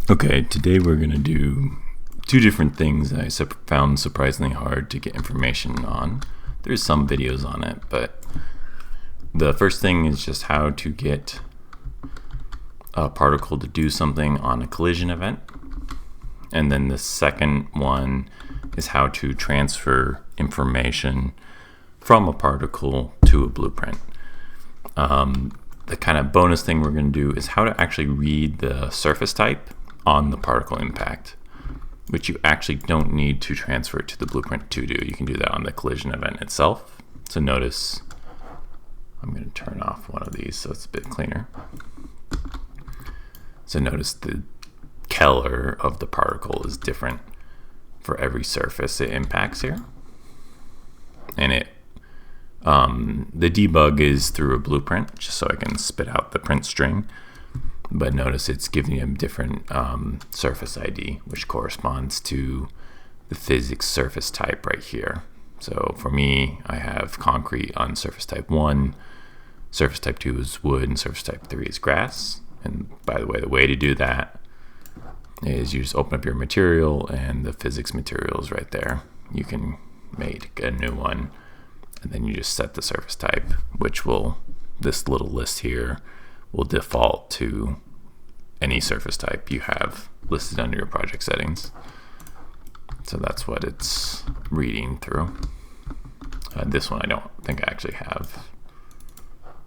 Okay, today we're going to do two different things I found surprisingly hard to get information on. There's some videos on it, but the first thing is just how to get a particle to do something on a collision event. And then the second one is how to transfer information from a particle to a blueprint. The kind of bonus thing we're going to do is how to actually read the surface type on the particle impact, which you actually don't need to transfer it to the blueprint to do. You can do that on the collision event itself. So notice, I'm going to turn off one of these so it's a bit cleaner. So notice the color of the particle is different for every surface it impacts here. And the debug is through a blueprint, just so I can spit out the print string. But notice it's giving you a different surface ID, which corresponds to the physics surface type right here. So for me, I have concrete on surface type 1, surface type 2 is wood, and surface type 3 is grass. And by the way to do that is you just open up your material and the physics material is right there. You can make a new one, and then you just set the surface type, which will, this little list here, will default to any surface type you have listed under your project settings. So that's what it's reading through. This one I don't think I actually have.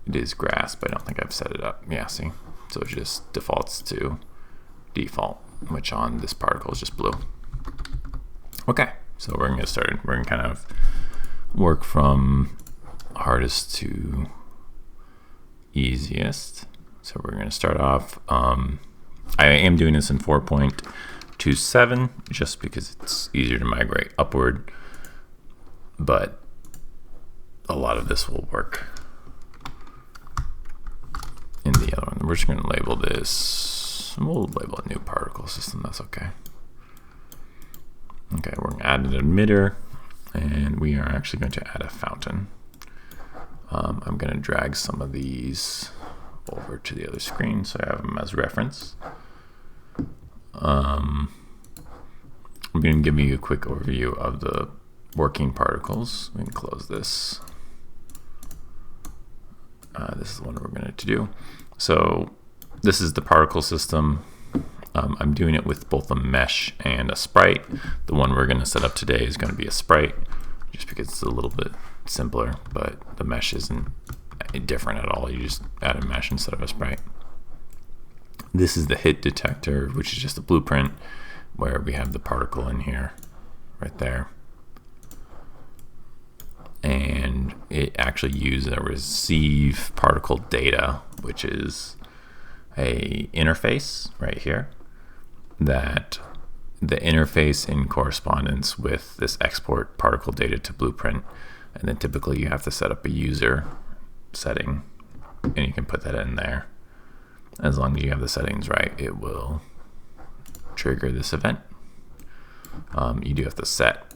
It is grass, but I don't think I've set it up. Yeah, see? So it just defaults to default, which on this particle is just blue. Okay, so we're gonna start. We're gonna kind of work from hardest to easiest. So we're going to start off, I am doing this in 4.27 just because it's easier to migrate upward, but a lot of this will work in the other one. We're just going to label this, we'll label a new particle system, that's okay. Okay, we're going to add an emitter, and we are actually going to add a fountain. I'm going to drag some of these over to the other screen so I have them as reference. I'm going to give you a quick overview of the working particles. We can close this. This is the one we're going to do. So this is the particle system. I'm doing it with both a mesh and a sprite. The one we're going to set up today is going to be a sprite, just because it's a little bit simpler, but the mesh isn't different at all. You just add a mesh instead of a sprite. This is the hit detector, which is just a blueprint where we have the particle in here, right there. And it actually uses a receive particle data, which is a interface right here, that the interface in correspondence with this export particle data to blueprint. And then typically you have to set up a user setting, and you can put that in there. As long as you have the settings right, it will trigger this event. You do have to set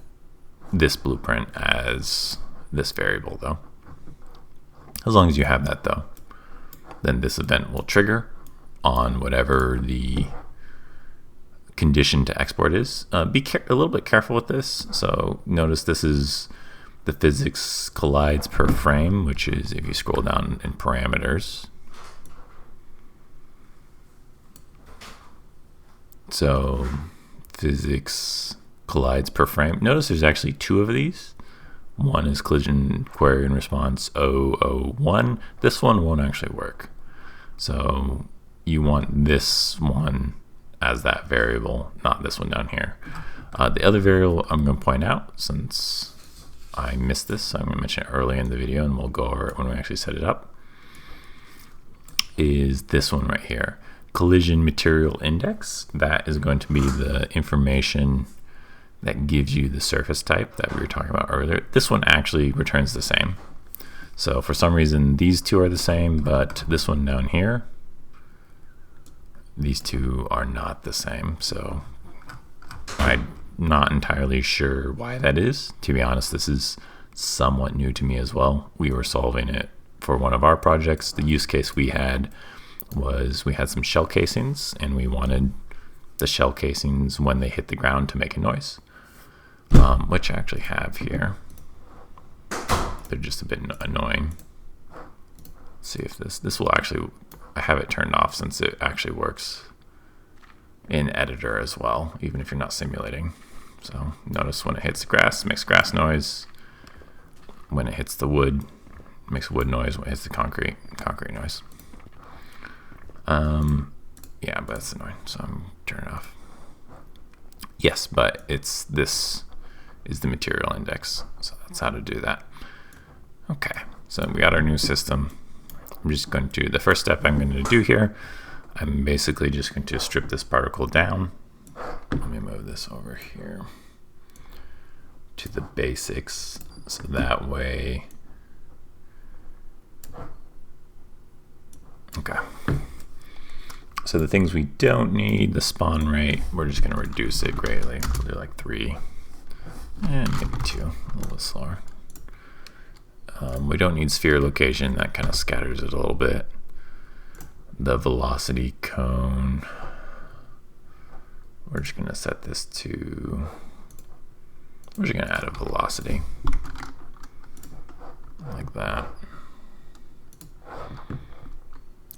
this blueprint as this variable though. As long as you have that though, then this event will trigger on whatever the condition to export is. Be a little bit careful with this. So notice this is the physics collides per frame, which is if you scroll down in parameters. So physics collides per frame. Notice there's actually two of these. One is collision query and response 001. This one won't actually work. So you want this one as that variable, not this one down here. The other variable I'm going to point out, since I missed this, so I'm going to mention it early in the video and we'll go over it when we actually set it up, is this one right here. Collision material index. That is going to be the information that gives you the surface type that we were talking about earlier. This one actually returns the same. So for some reason these two are the same, but this one down here, these two are not the same. So I'm not entirely sure why that is. To be honest, this is somewhat new to me as well. We were solving it for one of our projects. The use case we had was we had some shell casings and we wanted the shell casings when they hit the ground to make a noise, which I actually have here. They're just a bit annoying. Let's see if this will actually, I have it turned off since it actually works in editor as well, even if you're not simulating. So notice when it hits the grass, it makes grass noise. When it hits the wood, it makes wood noise. When it hits the concrete noise. Yeah, but it's annoying, so I'm turning it off. Yes, but this is the material index, so that's how to do that. Okay, so we got our new system. I'm just going to, the first step I'm going to do here, I'm basically just going to strip this particle down. Let me move this over here to the basics, so that way, okay. So the things we don't need, the spawn rate, we're just going to reduce it greatly. We'll do like 3 and maybe 2, a little slower. We don't need sphere location, that kind of scatters it a little bit. The velocity cone, we're just going to set this to, we're just going to add a velocity like that.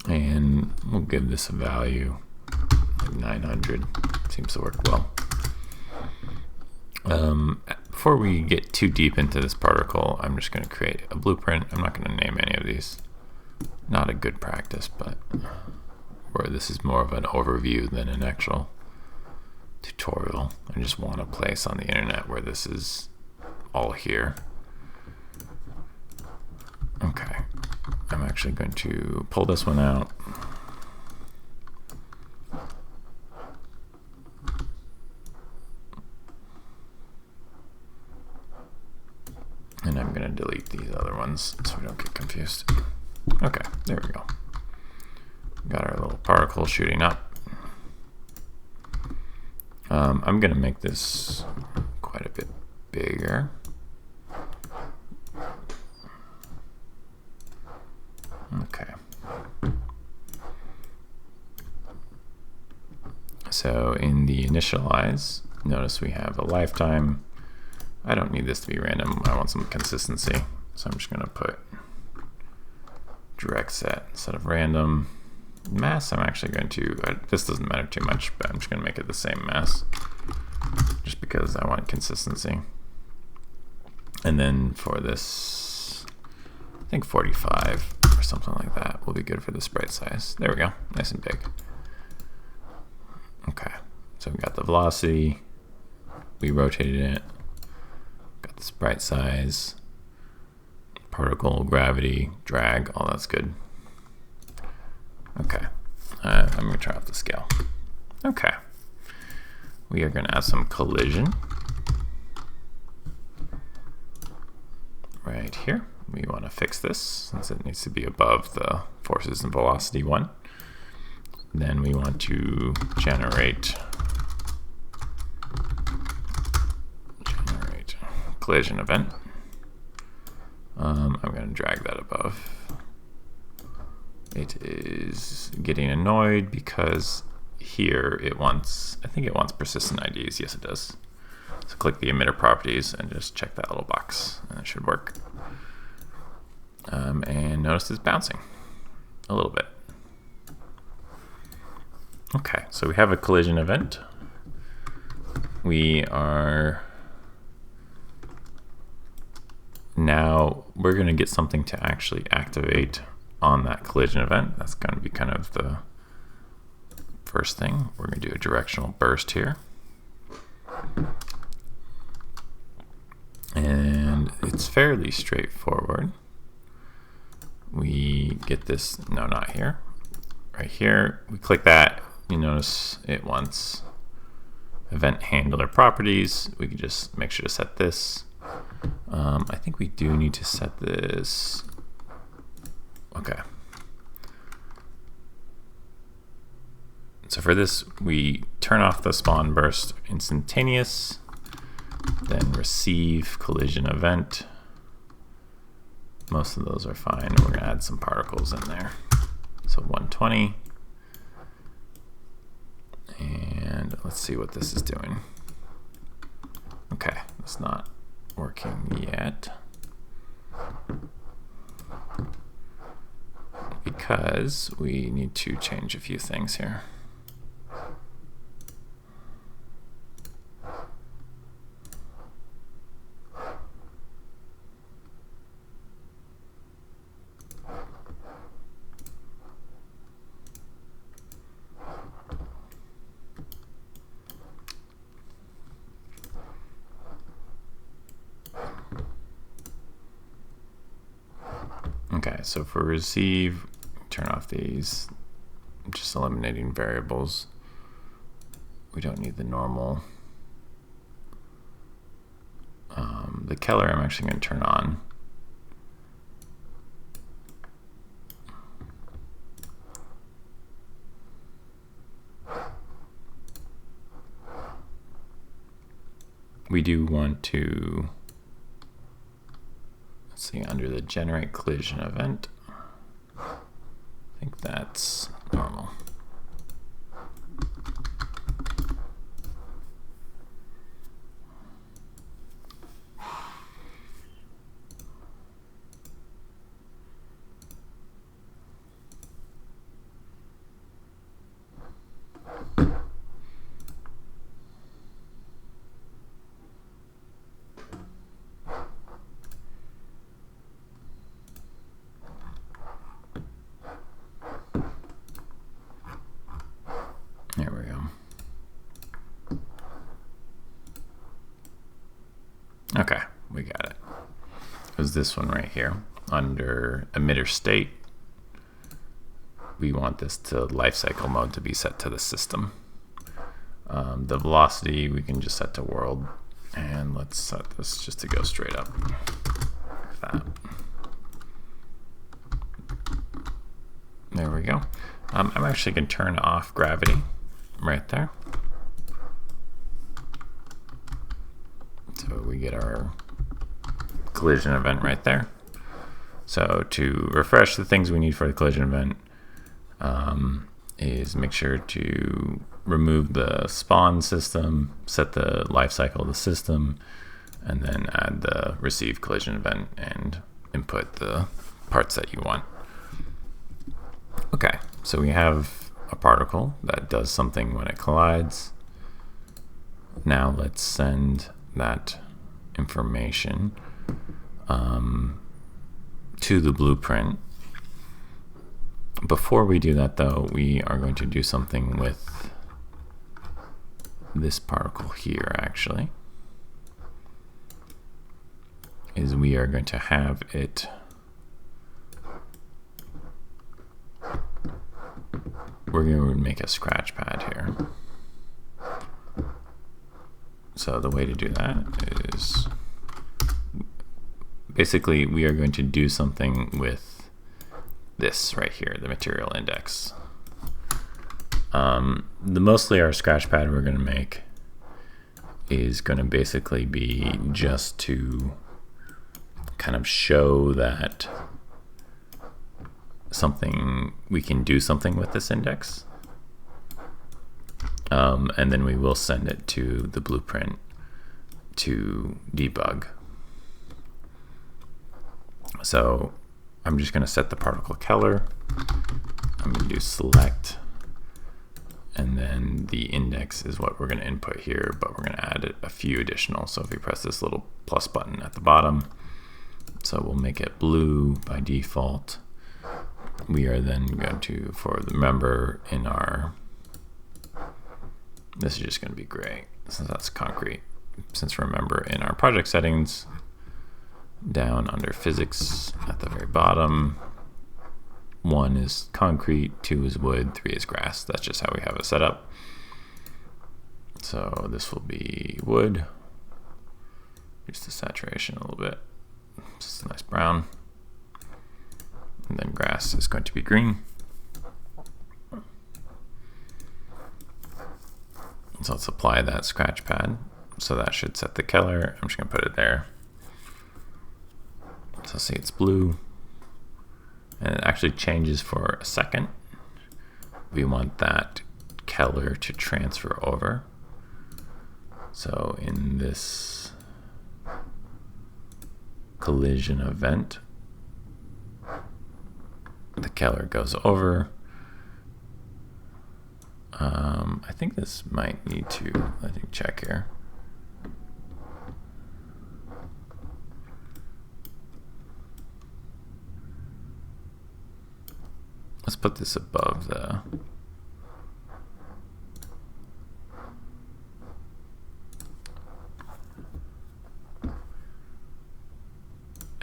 And we'll give this a value like 900. Seems to work well. Before we get too deep into this particle, I'm just going to create a blueprint. I'm not going to name any of these. Not a good practice, but where this is more of an overview than an actual tutorial. I just want a place on the internet where this is all here. Okay, I'm actually going to pull this one out. And I'm going to delete these other ones so we don't get confused. Okay, there we go. Got our little particle shooting up. I'm going to make this quite a bit bigger. Okay. So in the initialize, notice we have a lifetime. I don't need this to be random. I want some consistency. So I'm just going to put direct set instead of random. Mass, I'm actually going to, this doesn't matter too much, but I'm just going to make it the same mass just because I want consistency. And then for this, I think 45 or something like that will be good for the sprite size. There we go, nice and big. Okay, so we got the velocity, we rotated it, got the sprite size, particle, gravity, drag, all that's good. Okay, I'm going to turn off the scale. Okay, we are going to add some collision right here. We want to fix this since it needs to be above the forces and velocity one. Then we want to generate collision event. I'm going to drag that above. It is getting annoyed because here it wants, I think it wants persistent IDs. Yes, it does. So click the emitter properties and just check that little box and it should work. And notice it's bouncing a little bit. Okay, so we have a collision event. We're going to get something to actually activate on that collision event. That's going to be kind of the first thing. We're going to do a directional burst here. And it's fairly straightforward. We get this, no, not here, right here. We click that, you notice it wants event handler properties. We can just make sure to set this. I think we do need to set this. Okay. So for this, we turn off the spawn burst instantaneous, then receive collision event. Most of those are fine. We're going to add some particles in there. So 120 and let's see what this is doing. Okay, it's not working yet because we need to change a few things here. Okay, so for receive, turn off these, just eliminating variables. We don't need the normal. The Keller I'm actually going to turn on. We do want to, let's see, under the generate collision event, I think that's normal. There we go. Okay, we got it. It was this one right here. Under emitter state, we want this to lifecycle mode to be set to the system. The velocity we can just set to world, and let's set this just to go straight up like that. There we go. I'm actually going to turn off gravity right there. So we get our collision event right there. So to refresh, the things we need for the collision event is make sure to remove the spawn system, set the life cycle of the system, and then add the receive collision event and input the parts that you want. Okay, so we have a particle that does something when it collides. Now let's send that information to the blueprint. Before we do that though, we are going to do something with this particle here actually. Is we are going to have it we're going to make a scratch pad here. So the way to do that is basically we are going to do something with this right here, the material index. Mostly our scratch pad we're going to make is going to basically be just to kind of show that we can do something with this index, and then we will send it to the blueprint to debug. So I'm just going to set the particle Keller. I'm going to do select, and then the index is what we're going to input here, but we're going to add a few additional. So if we press this little plus button at the bottom, so we'll make it blue by default. We are then going to, for the member in our, this is just going to be gray since that's concrete. Since remember in our project settings, down under physics at the very bottom, 1 is concrete, 2 is wood, 3 is grass. That's just how we have it set up. So this will be wood. Reduce the saturation a little bit. Just a nice brown. And then grass is going to be green. So let's apply that scratch pad. So that should set the Keller. I'm just going to put it there. So see it's blue. And it actually changes for a second. We want that Keller to transfer over. So in this collision event, the Keller goes over. I think this might need to, let me check here. Let's put this above the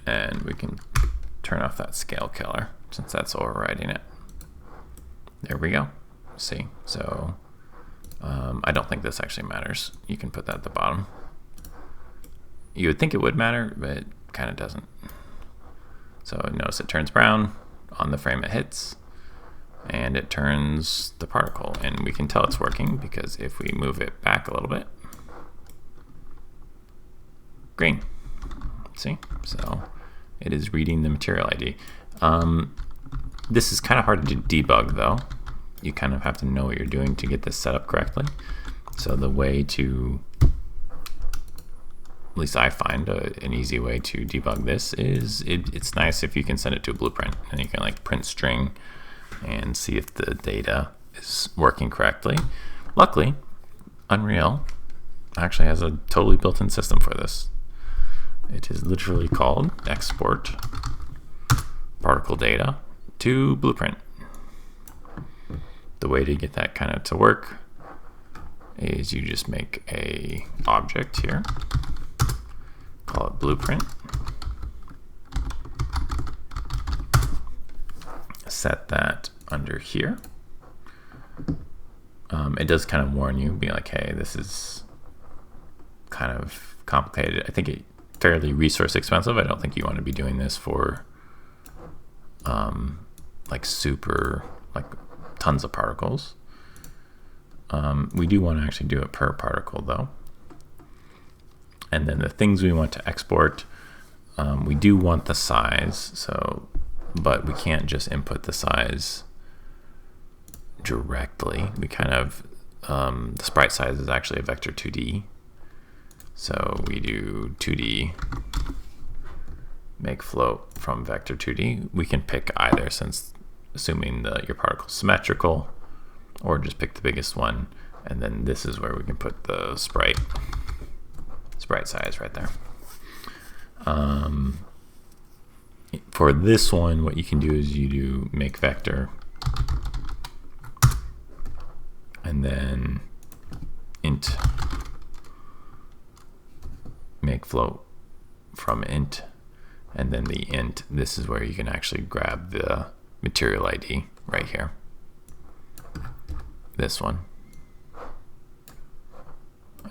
and we can turn off that scale killer since that's overriding it. There we go. See, so I don't think this actually matters. You can put that at the bottom. You would think it would matter, but it kind of doesn't. So notice it turns brown on the frame it hits, and it turns the particle, and we can tell it's working because if we move it back a little bit, green. See, so it is reading the material ID. This is kind of hard to debug though. You kind of have to know what you're doing to get this set up correctly. So the way to, at least I find an easy way to debug this is it's nice if you can send it to a blueprint and you can like print string and see if the data is working correctly. Luckily, Unreal actually has a totally built-in system for this. It is literally called export particle data to blueprint. The way to get that kind of to work is you just make a object here, call it blueprint, set that under here. It does kind of warn you, being like, hey, this is kind of complicated. I think it's fairly resource expensive. I don't think you want to be doing this for like super, like tons of particles. We do want to actually do it per particle though. And then the things we want to export, we do want the size, so, but we can't just input the size directly. We kind of, the sprite size is actually a vector 2D. So we do 2D make float from vector 2D. We can pick either, since assuming your particle is symmetrical, or just pick the biggest one. And then this is where we can put the sprite size right there. For this one, what you can do is you do make vector and then int make float from int, and then the int, this is where you can actually grab the material ID right here, this one,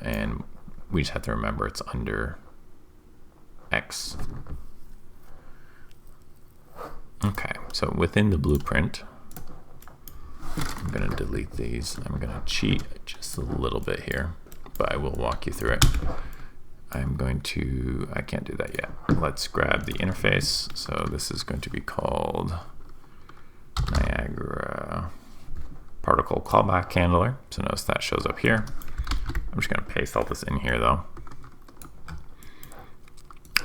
and we just have to remember it's under X. Okay, so within the blueprint, I'm going to delete these. I'm going to cheat just a little bit here, but I will walk you through it. I'm going to, I can't do that yet. Let's grab the interface. So this is going to be called Niagara particle callback handler. So notice that shows up here. I'm just going to paste all this in here though.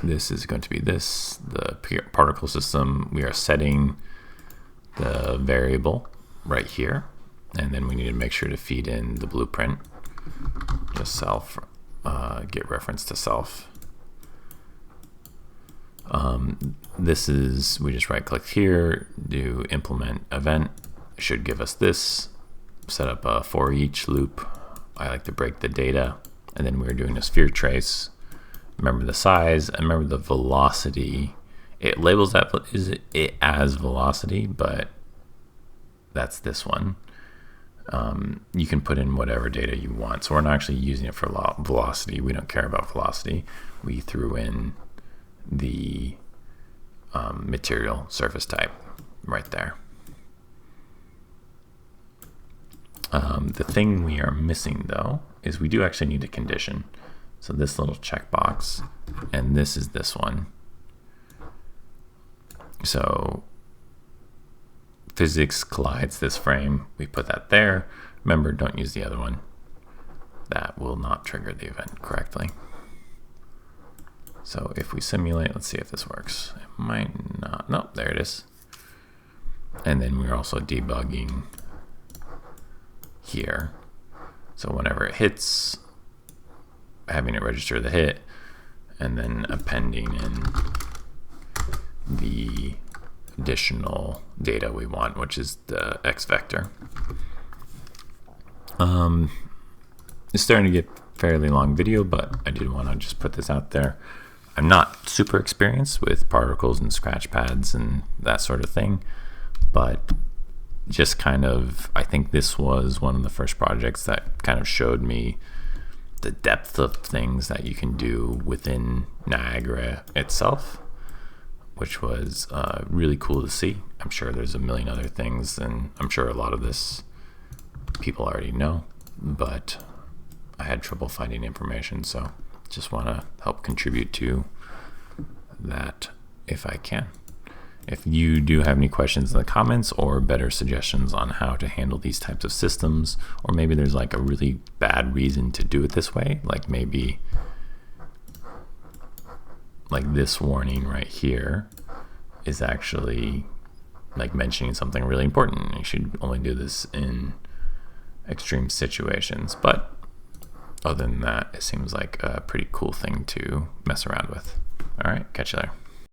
This is going to be this, the particle system. We are setting the variable right here, and then we need to make sure to feed in the blueprint, just self, get reference to self. This is, we just right click here, do implement event, should give us this, set up a for each loop. I like to break the data, and then we're doing a sphere trace. Remember the size, and remember the velocity. It labels that it as velocity, but that's this one. You can put in whatever data you want. So we're not actually using it for velocity. We don't care about velocity. We threw in the material surface type right there. The thing we are missing though is we do actually need a condition. So this little checkbox, and this is this one. So physics collides this frame. We put that there. Remember, don't use the other one. That that will not trigger the event correctly. So if we simulate, let's see if this works. It might not. Nope, there it is. And then we're also debugging here. So whenever it hits, having it register the hit, and then appending in the additional data we want, which is the X vector. It's starting to get fairly long video, but I did want to just put this out there. I'm not super experienced with particles and scratch pads and that sort of thing, but just kind of, I think this was one of the first projects that kind of showed me the depth of things that you can do within Niagara itself, which was really cool to see. I'm sure there's a million other things, and I'm sure a lot of this people already know, but I had trouble finding information, so just want to help contribute to that if I can. If you do have any questions in the comments or better suggestions on how to handle these types of systems, or maybe there's like a really bad reason to do it this way, like maybe like this warning right here is actually like mentioning something really important. You should only do this in extreme situations, but other than that, it seems like a pretty cool thing to mess around with. All right, catch you later.